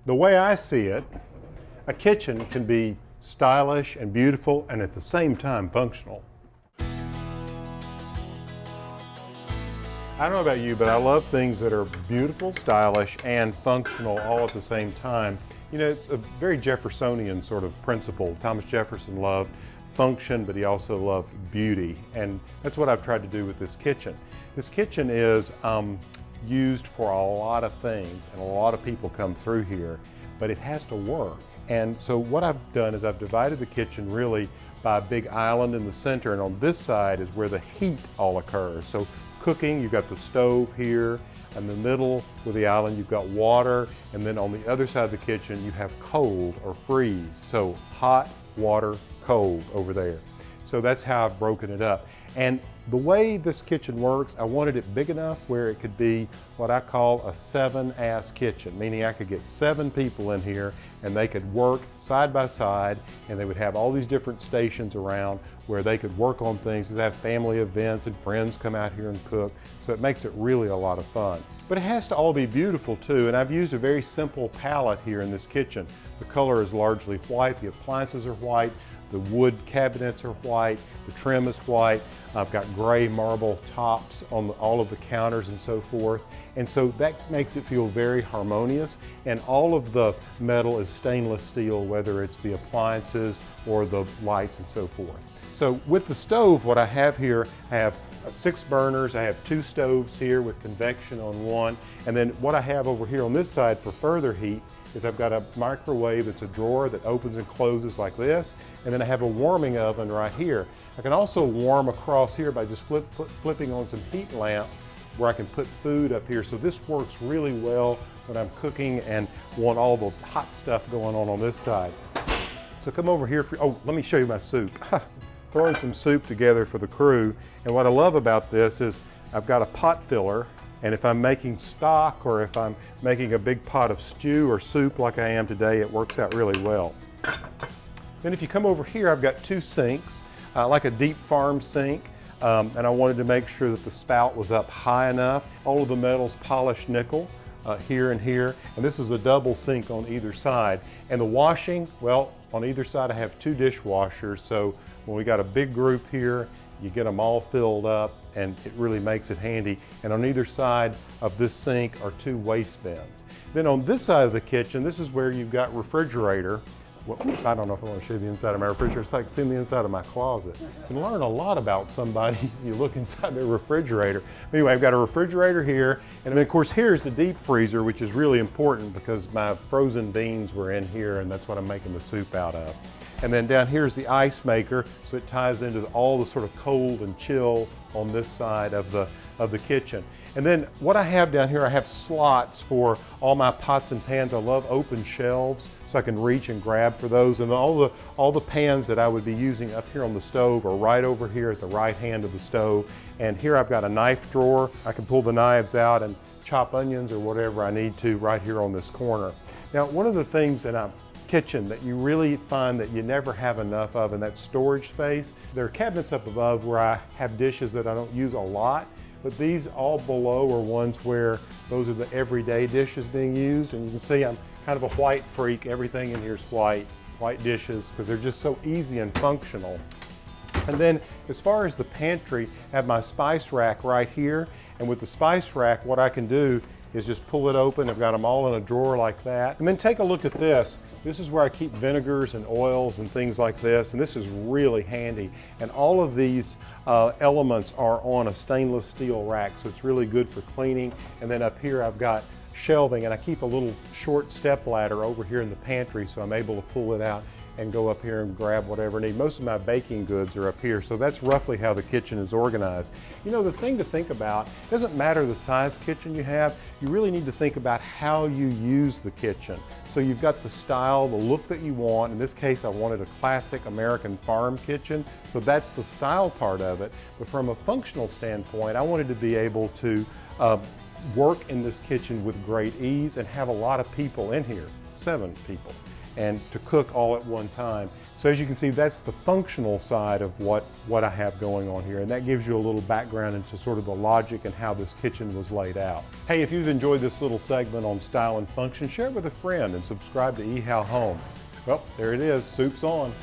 The way I see it, a kitchen can be stylish and beautiful and at the same time functional. I don't know about you, but I love things that are beautiful, stylish, and functional all at the same time. You know, it's a very Jeffersonian sort of principle. Thomas Jefferson loved function, but he also loved beauty. And that's what I've tried to do with this kitchen. This kitchen is used for a lot of things, and a lot of people come through here, but it has to work. And so what I've done is I've divided the kitchen really by a big island in the center, and on this side is where the heat all occurs. So cooking, you've got the stove here. In the middle with the island, you've got water, and then on the other side of the kitchen, you have cold or freeze. So hot, water, cold over there. So that's how I've broken it up. And the way this kitchen works, I wanted it big enough where it could be what I call a 7-ass kitchen, meaning I could get 7 people in here and they could work side by side, and they would have all these different stations around where they could work on things. They have family events and friends come out here and cook, so it makes it really a lot of fun. But it has to all be beautiful too, and I've used a very simple palette here in this kitchen. The color is largely white, the appliances are white, the wood cabinets are white, the trim is white. I've got gray marble tops on all of the counters and so forth. And so that makes it feel very harmonious. And all of the metal is stainless steel, whether it's the appliances or the lights and so forth. So with the stove, what I have here, I have 6 burners. I have 2 stoves here with convection on one. And then what I have over here on this side for further heat is I've got a microwave. It's a drawer that opens and closes like this. And then I have a warming oven right here. I can also warm across here by just flipping on some heat lamps where I can put food up here. So this works really well when I'm cooking and want all the hot stuff going on this side. So come over here oh, let me show you my soup. Throwing some soup together for the crew. And what I love about this is I've got a pot filler, and if I'm making stock or if I'm making a big pot of stew or soup like I am today, it works out really well. Then if you come over here, I've got 2 sinks, like a deep farm sink, and I wanted to make sure that the spout was up high enough. All of the metal's polished nickel here and here, and this is a double sink on either side. And the washing, well, on either side I have 2 dishwashers, so when we got a big group here, you get them all filled up, and it really makes it handy. And on either side of this sink are 2 waste bins. Then on this side of the kitchen, this is where you've got refrigerator. Well, I don't know if I want to show you the inside of my refrigerator. It's like seeing the inside of my closet. You can learn a lot about somebody if you look inside their refrigerator. Anyway, I've got a refrigerator here, and then of course here's the deep freezer, which is really important because my frozen beans were in here, and that's what I'm making the soup out of. And then down here's the ice maker, so it ties into all the sort of cold and chill on this side of the kitchen. And then what I have down here, I have slots for all my pots and pans. I love open shelves, so I can reach and grab for those. And all the pans that I would be using up here on the stove are right over here at the right hand of the stove. And here I've got a knife drawer. I can pull the knives out and chop onions or whatever I need to right here on this corner. Now, one of the things in a kitchen that you really find that you never have enough of in that storage space, there are cabinets up above where I have dishes that I don't use a lot, but these all below are ones where those are the everyday dishes being used. And you can see I'm kind of a white freak. Everything in here is white dishes, because they're just so easy and functional. And then as far as the pantry, I have my spice rack right here. And with the spice rack, what I can do is just pull it open. I've got them all in a drawer like that. And then take a look at this. This is where I keep vinegars and oils and things like this, and this is really handy. And all of these elements are on a stainless steel rack, so it's really good for cleaning. And then up here I've got shelving, and I keep a little short step ladder over here in the pantry, so I'm able to pull it out and go up here and grab whatever I need. Most of my baking goods are up here, so that's roughly how the kitchen is organized. You know, the thing to think about, it doesn't matter the size kitchen you have, you really need to think about how you use the kitchen. So you've got the style, the look that you want. In this case, I wanted a classic American farm kitchen, so that's the style part of it. But from a functional standpoint, I wanted to be able to work in this kitchen with great ease and have a lot of people in here, 7 people. and to cook all at one time. So as you can see, that's the functional side of what I have going on here, and that gives you a little background into sort of the logic and how this kitchen was laid out. Hey, if you've enjoyed this little segment on style and function, share it with a friend and subscribe to ehowhome. Well, there it is, soup's on.